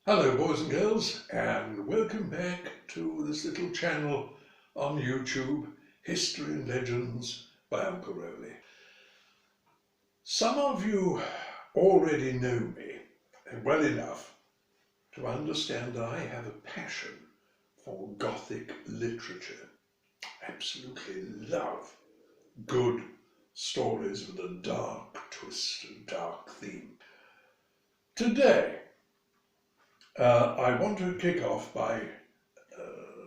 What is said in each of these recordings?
Hello boys and girls, and welcome back to this little channel on YouTube, History and Legends by Uncle Roly. Some of you already know me well enough to understand that I have a passion for Gothic literature. Absolutely love good stories with a dark twist and dark theme. Today, I want to kick off by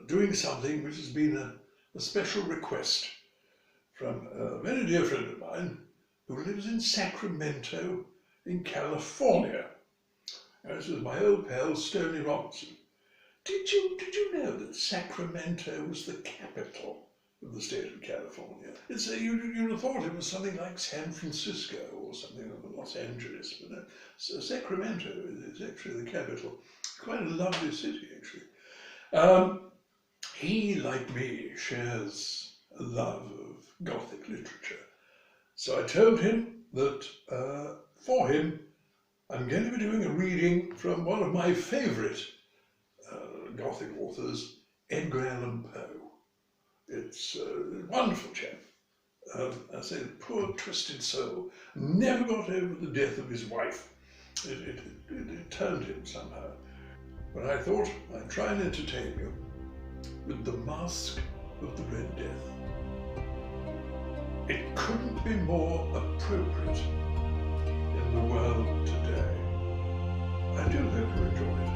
doing something which has been a special request from a very dear friend of mine who lives in Sacramento in California. This is my old pal Stoney Robertson. Did you know that Sacramento was the capital of the state of California? You'd have thought it was something like San Francisco or something like Los Angeles, but no, so Sacramento is actually the capital. Quite a lovely city, actually. He, like me, shares a love of Gothic literature. So I told him that for him, I'm going to be doing a reading from one of my favourite Gothic authors, Edgar Allan Poe. It's a wonderful chap. I say the poor twisted soul never got over the death of his wife. It turned him somehow. But I thought I'd try and entertain you with the Masque of the Red Death. It couldn't be more appropriate in the world today. I do hope you enjoy it.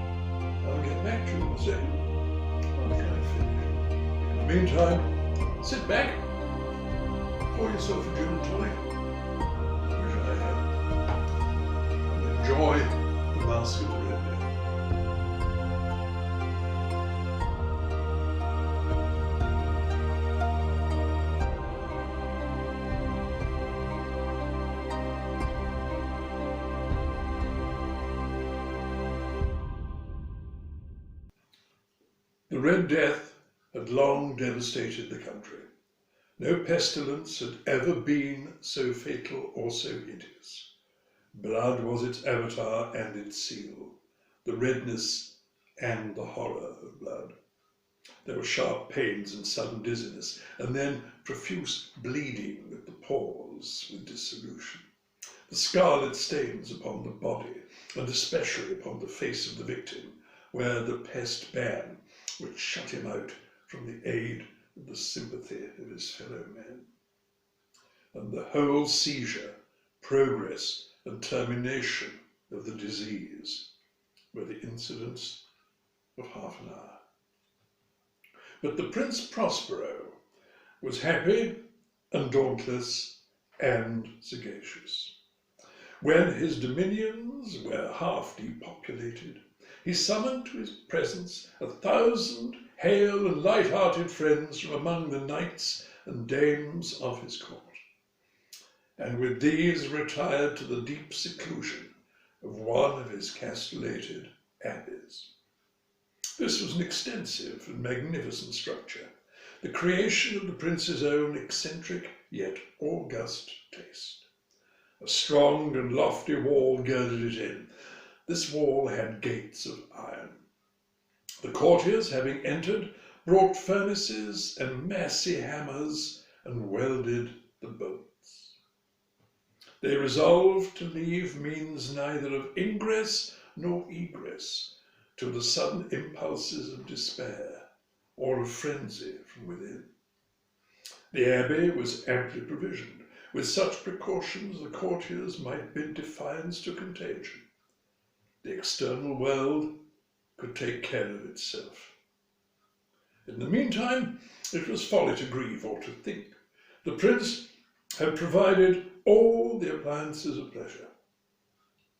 I'll get back to you in a second after I finish. In the meantime, sit back, pour yourself a gin and tonic, which I have, and enjoy the Masque of the Red Death. The Red Death had long devastated the country. No pestilence had ever been so fatal or so hideous. Blood was its avatar and its seal, the redness and the horror of blood. There were sharp pains and sudden dizziness, and then profuse bleeding at the pores with dissolution. The scarlet stains upon the body, and especially upon the face of the victim, where the pest ban which shut him out from the aid and the sympathy of his fellow men. And the whole seizure, progress, and termination of the disease were the incidents of half an hour. But the Prince Prospero was happy and dauntless and sagacious. When his dominions were half depopulated, he summoned to his presence 1,000 hale and light-hearted friends from among the knights and dames of his court, and with these retired to the deep seclusion of one of his castellated abbeys. This was an extensive and magnificent structure, the creation of the prince's own eccentric yet august taste. A strong and lofty wall girded it in. This wall had gates of iron. The courtiers, having entered, brought furnaces and massy hammers and welded the bolts. They resolved to leave means neither of ingress nor egress to the sudden impulses of despair or of frenzy from within. The abbey was amply provisioned. With such precautions, the courtiers might bid defiance to contagion. The external world could take care of itself. In the meantime, it was folly to grieve or to think. The prince had provided all the appliances of pleasure.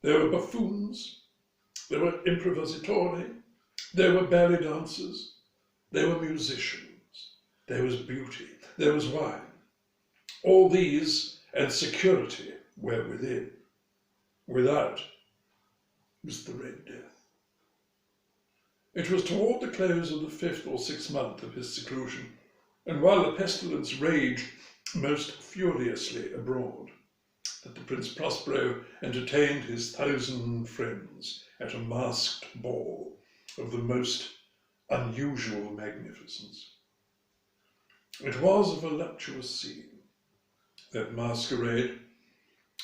There were buffoons, there were improvisatori, there were ballet dancers, there were musicians, there was beauty, there was wine. All these and security were within. Without was the Red Death. It was toward the close of the 5th or 6th month of his seclusion, and while the pestilence raged most furiously abroad, that the Prince Prospero entertained his 1,000 friends at a masked ball of the most unusual magnificence. It was a voluptuous scene, that masquerade,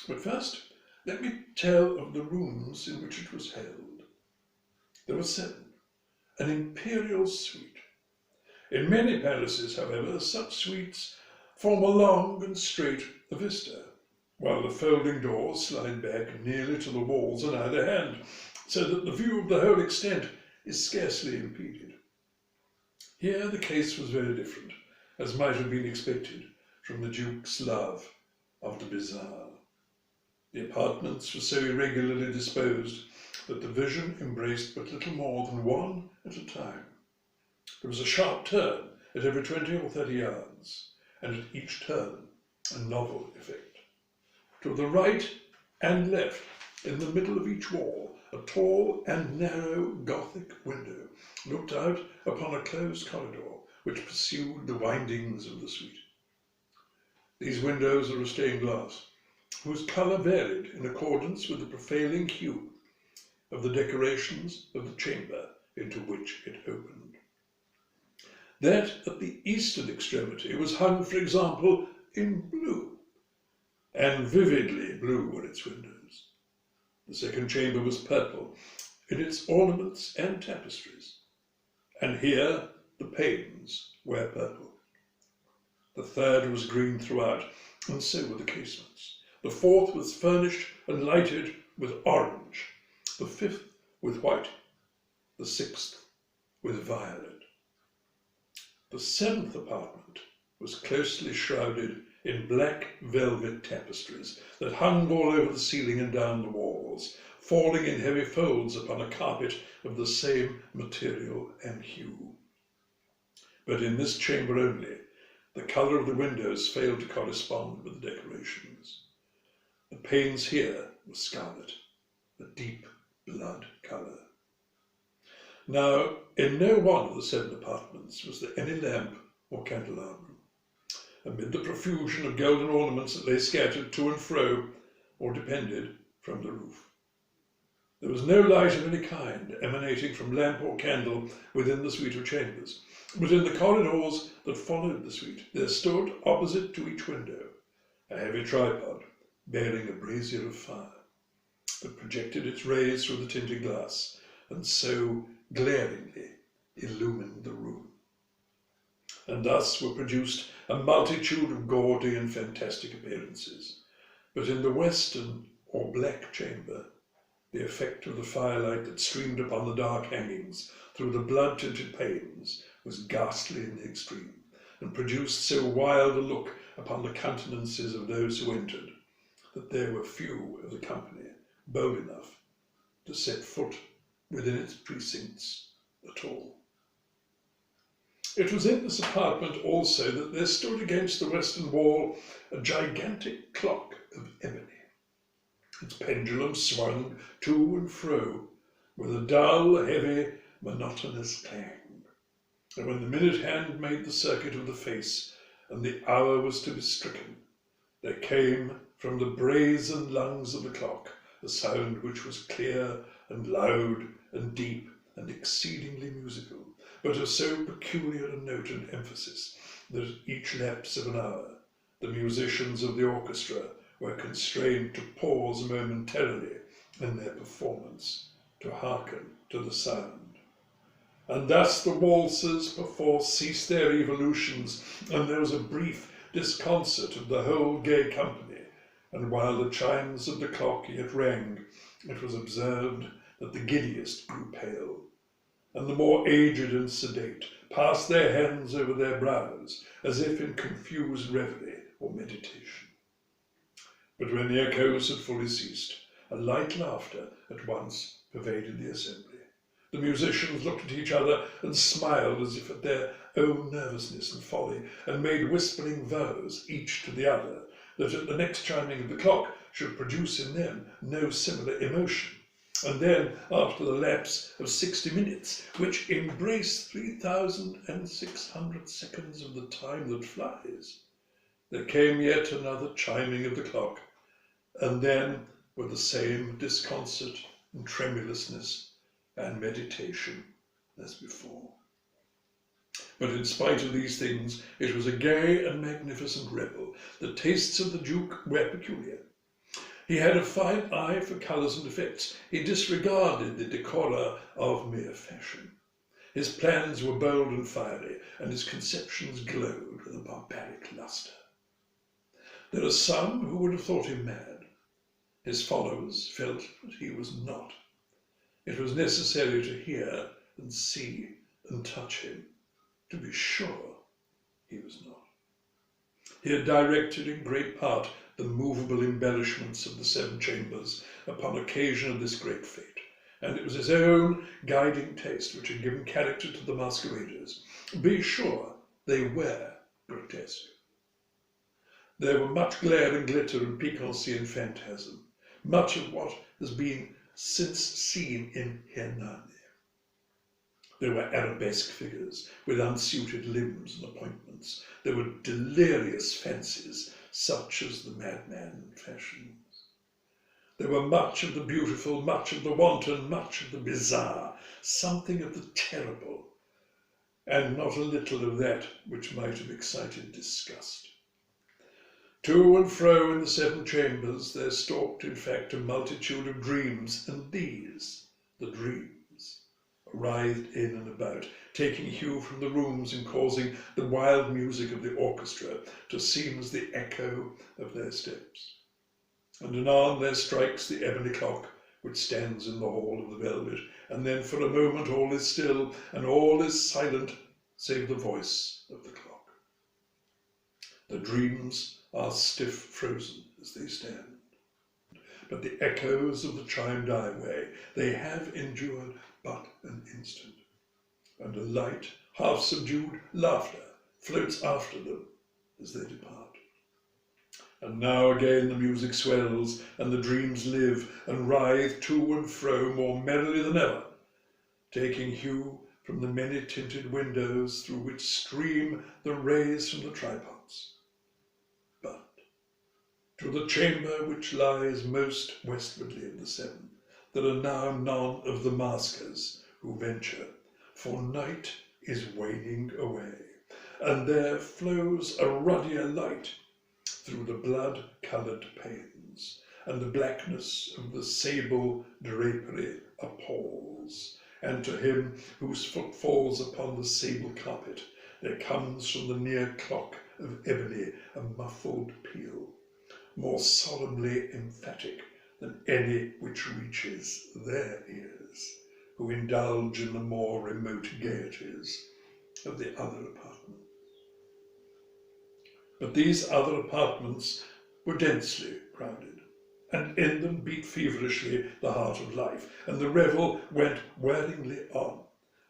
but first let me tell of the rooms in which it was held. There were 7, an imperial suite. In many palaces, however, such suites form a long and straight vista, while the folding doors slide back nearly to the walls on either hand, so that the view of the whole extent is scarcely impeded. Here the case was very different, as might have been expected from the Duke's love of the bizarre. The apartments were so irregularly disposed that the vision embraced but little more than one at a time. There was a sharp turn at every 20 or 30 yards, and at each turn a novel effect. To the right and left, in the middle of each wall, a tall and narrow Gothic window looked out upon a closed corridor which pursued the windings of the suite. These windows are of stained glass, whose colour varied in accordance with the prevailing hue of the decorations of the chamber into which it opened. That at the eastern extremity was hung, for example, in blue, and vividly blue were its windows. The second chamber was purple in its ornaments and tapestries, and here the panes were purple. The third was green throughout, and so were the casements. The fourth was furnished and lighted with orange, the fifth with white, the sixth with violet. The 7th apartment was closely shrouded in black velvet tapestries that hung all over the ceiling and down the walls, falling in heavy folds upon a carpet of the same material and hue. But in this chamber only, the colour of the windows failed to correspond with the decorations. The panes here were scarlet, a deep blood colour. Now, in no one of the 7 apartments was there any lamp or candelabrum, amid the profusion of golden ornaments that lay scattered to and fro or depended from the roof. There was no light of any kind emanating from lamp or candle within the suite of chambers, but in the corridors that followed the suite there stood, opposite to each window, a heavy tripod bearing a brazier of fire that projected its rays through the tinted glass and so glaringly illumined the room. And thus were produced a multitude of gaudy and fantastic appearances. But in the western or black chamber, the effect of the firelight that streamed upon the dark hangings through the blood-tinted panes was ghastly in the extreme, and produced so wild a look upon the countenances of those who entered, that there were few of the company bold enough to set foot within its precincts at all. It was in this apartment also that there stood against the western wall a gigantic clock of ebony. Its pendulum swung to and fro with a dull, heavy, monotonous clang. And when the minute hand made the circuit of the face and the hour was to be stricken, there came from the brazen lungs of the clock a sound which was clear and loud and deep and exceedingly musical, but of so peculiar a note and emphasis that at each lapse of an hour the musicians of the orchestra were constrained to pause momentarily in their performance to hearken to the sound. And thus the waltzers perforce ceased their evolutions, and there was a brief disconcert of the whole gay company, and while the chimes of the clock yet rang, it was observed that the giddiest grew pale, and the more aged and sedate passed their hands over their brows, as if in confused reverie or meditation. But when the echoes had fully ceased, a light laughter at once pervaded the assembly. The musicians looked at each other and smiled as if at their own nervousness and folly, and made whispering vows, each to the other, that at the next chiming of the clock should produce in them no similar emotion. And then, after the lapse of 60 minutes, which embrace 3,600 seconds of the time that flies, there came yet another chiming of the clock, and then with the same disconcert and tremulousness and meditation as before. But in spite of these things, it was a gay and magnificent revel. The tastes of the Duke were peculiar. He had a fine eye for colours and effects. He disregarded the decora of mere fashion. His plans were bold and fiery, and his conceptions glowed with a barbaric lustre. There are some who would have thought him mad. His followers felt that he was not. It was necessary to hear and see and touch him to be sure he was not. He had directed in great part the movable embellishments of the seven chambers upon occasion of this great fete, and it was his own guiding taste which had given character to the masqueraders. Be sure they were grotesque. There were much glare and glitter and piquancy and phantasm, much of what has been since seen in Hernani. There were arabesque figures with unsuited limbs and appointments. There were delirious fancies, such as the madman fashions. There were much of the beautiful, much of the wanton, much of the bizarre, something of the terrible, and not a little of that which might have excited disgust. To and fro in the seven chambers there stalked, in fact, a multitude of dreams, and these, the dreams, writhed in and about, taking hue from the rooms and causing the wild music of the orchestra to seem as the echo of their steps. And anon there strikes the ebony clock which stands in the hall of the velvet, and then for a moment all is still, and all is silent save the voice of the clock. The dreams are stiff frozen as they stand, but the echoes of the chime die away. They have endured but an instant, and a light, half-subdued laughter floats after them as they depart. And now again the music swells, and the dreams live and writhe to and fro more merrily than ever, taking hue from the many-tinted windows through which stream the rays from the tripods. But to the chamber which lies most westwardly of the seven, there are now none of the maskers who venture, for night is waning away, and there flows a ruddier light through the blood-coloured panes, and the blackness of the sable drapery appalls, and to him whose foot falls upon the sable carpet there comes from the near clock of ebony a muffled peal, more solemnly emphatic than any which reaches their ears, who indulge in the more remote gaieties of the other apartments. But these other apartments were densely crowded, and in them beat feverishly the heart of life, and the revel went whirlingly on,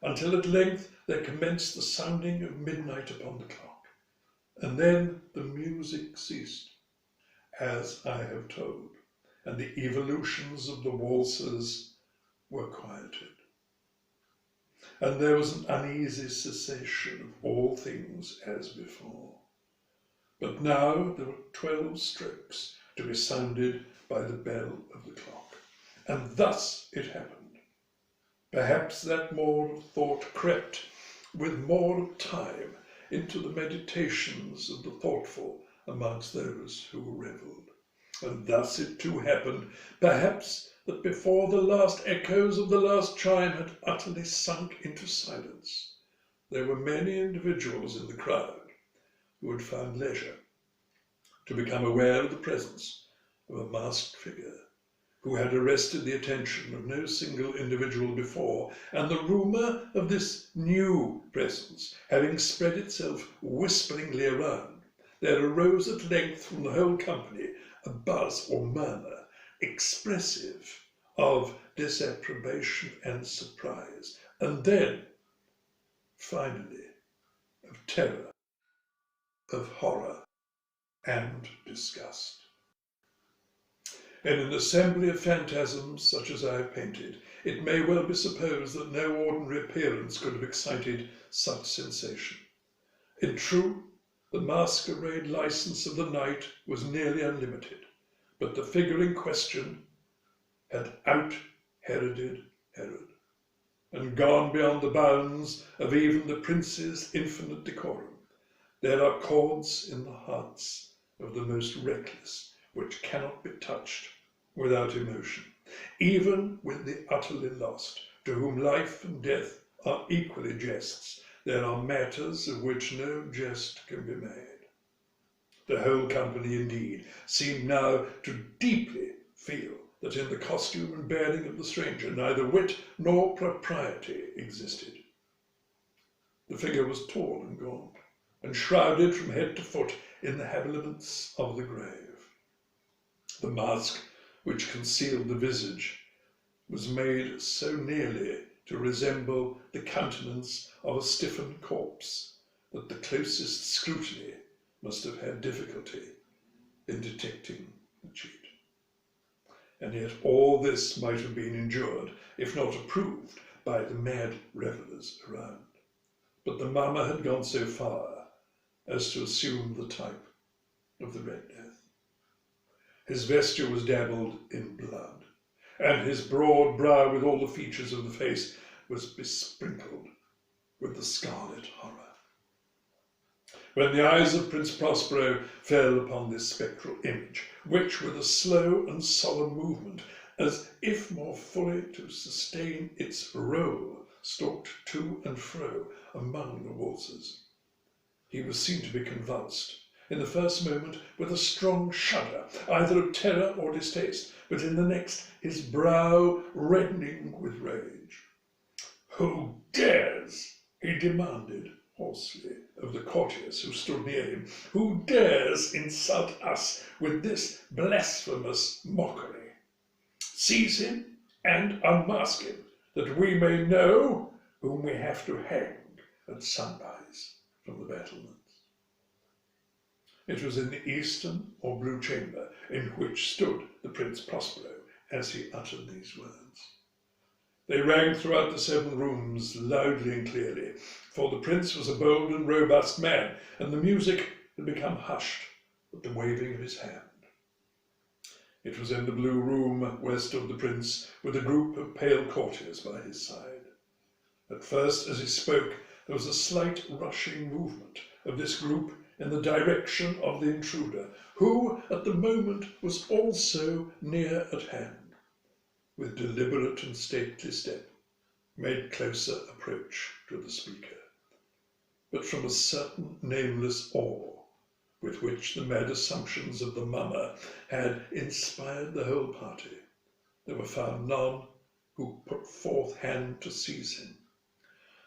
until at length there commenced the sounding of midnight upon the clock, and then the music ceased, as I have told, and the evolutions of the waltzers were quieted. And there was an uneasy cessation of all things as before. But now there were 12 strokes to be sounded by the bell of the clock. And thus it happened. Perhaps that more of thought crept with more of time into the meditations of the thoughtful amongst those who revelled. And thus it too happened, perhaps, that before the last echoes of the last chime had utterly sunk into silence, there were many individuals in the crowd who had found leisure to become aware of the presence of a masked figure who had arrested the attention of no single individual before, and the rumour of this new presence having spread itself whisperingly around, there arose at length from the whole company a buzz or murmur expressive of disapprobation and surprise, and then, finally, of terror, of horror and disgust. In an assembly of phantasms such as I have painted, it may well be supposed that no ordinary appearance could have excited such sensation. In truth, the masquerade license of the night was nearly unlimited, but the figure in question had out-Heroded Herod, and gone beyond the bounds of even the prince's infinite decorum. There are chords in the hearts of the most reckless which cannot be touched without emotion, even with the utterly lost, to whom life and death are equally jests. There are matters of which no jest can be made. The whole company, indeed, seemed now to deeply feel that in the costume and bearing of the stranger neither wit nor propriety existed. The figure was tall and gaunt, and shrouded from head to foot in the habiliments of the grave. The mask which concealed the visage was made so nearly to resemble the countenance of a stiffened corpse that the closest scrutiny must have had difficulty in detecting the cheat. And yet all this might have been endured, if not approved, by the mad revellers around. But the mummer had gone so far as to assume the type of the Red Death. His vesture was dabbled in blood, and his broad brow with all the features of the face was besprinkled with the scarlet horror. When the eyes of Prince Prospero fell upon this spectral image, which with a slow and solemn movement, as if more fully to sustain its role, stalked to and fro among the waltzers, he was seen to be convulsed, in the first moment with a strong shudder, either of terror or distaste, but in the next his brow reddening with rage. "Who dares," he demanded hoarsely of the courtiers who stood near him, "who dares insult us with this blasphemous mockery? Seize him and unmask him, that we may know whom we have to hang at sunrise from the battlements." It was in the eastern or blue chamber in which stood the Prince Prospero as he uttered these words. They rang throughout the 7 rooms loudly and clearly, for the prince was a bold and robust man, and the music had become hushed at the waving of his hand. It was in the blue room where stood the prince, with a group of pale courtiers by his side. At first, as he spoke, there was a slight rushing movement of this group in the direction of the intruder, who at the moment was also near at hand. With deliberate and stately step, made closer approach to the speaker. But from a certain nameless awe with which the mad assumptions of the mummer had inspired the whole party, there were found none who put forth hand to seize him,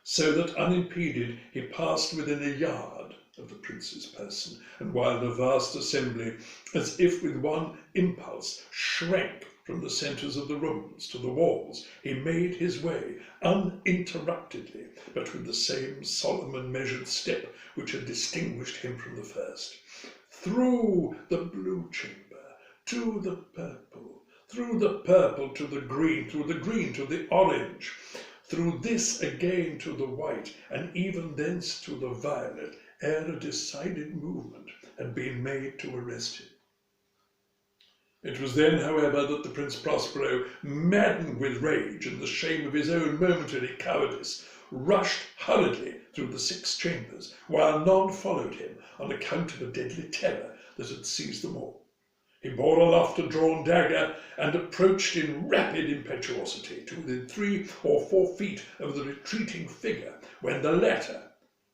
so that unimpeded he passed within a yard of the prince's person, and while the vast assembly, as if with one impulse, shrank from the centres of the rooms to the walls, he made his way uninterruptedly, but with the same solemn and measured step which had distinguished him from the first, through the blue chamber to the purple, through the purple to the green to the orange, through this again to the white, and even thence to the violet, ere a decided movement had been made to arrest him. It was then, however, that the Prince Prospero, maddened with rage and the shame of his own momentary cowardice, rushed hurriedly through the 6 chambers, while none followed him on account of a deadly terror that had seized them all. He bore aloft a drawn dagger and approached in rapid impetuosity to within 3 or 4 feet of the retreating figure, when the latter,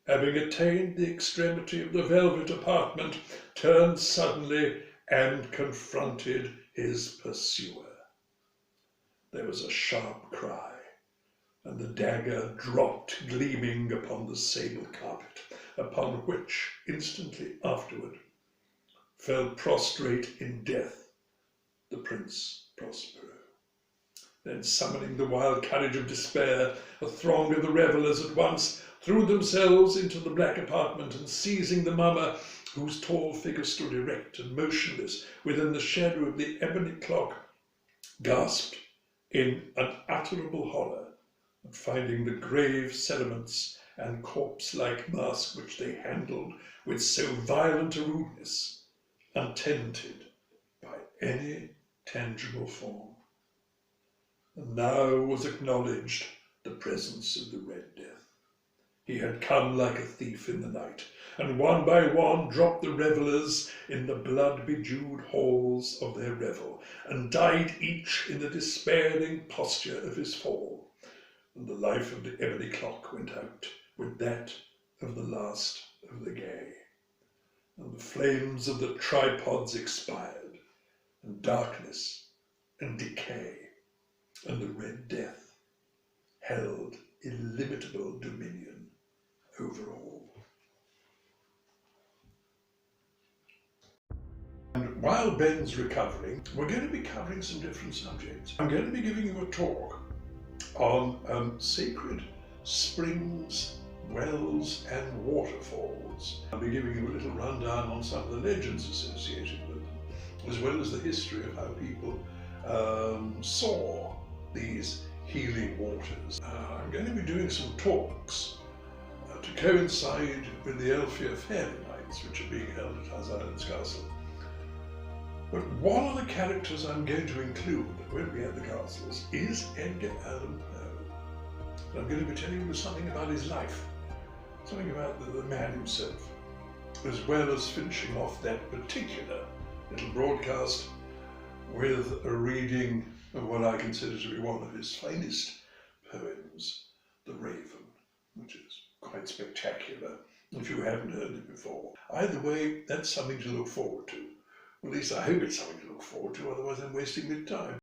having attained the extremity of the velvet apartment, turned suddenly and confronted his pursuer. There was a sharp cry, and the dagger dropped gleaming upon the sable carpet, upon which, instantly afterward, fell prostrate in death the Prince Prospero. Then, summoning the wild courage of despair, a throng of the revellers at once threw themselves into the black apartment, and seizing the mummer, whose tall figure stood erect and motionless within the shadow of the ebony clock, gasped in unutterable horror at finding the grave cerements and corpse-like mask which they handled with so violent a rudeness untenanted by any tangible form. And now was acknowledged the presence of the Red Death. He had come like a thief in the night, and one by one dropped the revellers in the blood-bedewed halls of their revel, and died each in the despairing posture of his fall. And the life of the ebony clock went out with that of the last of the gay. And the flames of the tripods expired, and darkness and decay, and the Red Death held illimitable dominion over all. And while Ben's recovering, we're going to be covering some different subjects. I'm going to be giving you a talk on sacred springs, wells and waterfalls. I'll be giving you a little rundown on some of the legends associated with them, as well as the history of how people saw these healing waters. I'm going to be doing some talks to coincide with the Elfia Fairy Nights, which are being held at Islands Castle. But one of the characters I'm going to include that won't be at the castles is Edgar Allan Poe. I'm going to be telling you something about his life, something about the man himself, as well as finishing off that particular little broadcast with a reading of what I consider to be one of his finest poems, The Raven, which is quite spectacular if you haven't heard it before. Either way, that's something to look forward to. At least I hope it's something to look forward to, otherwise I'm wasting my time.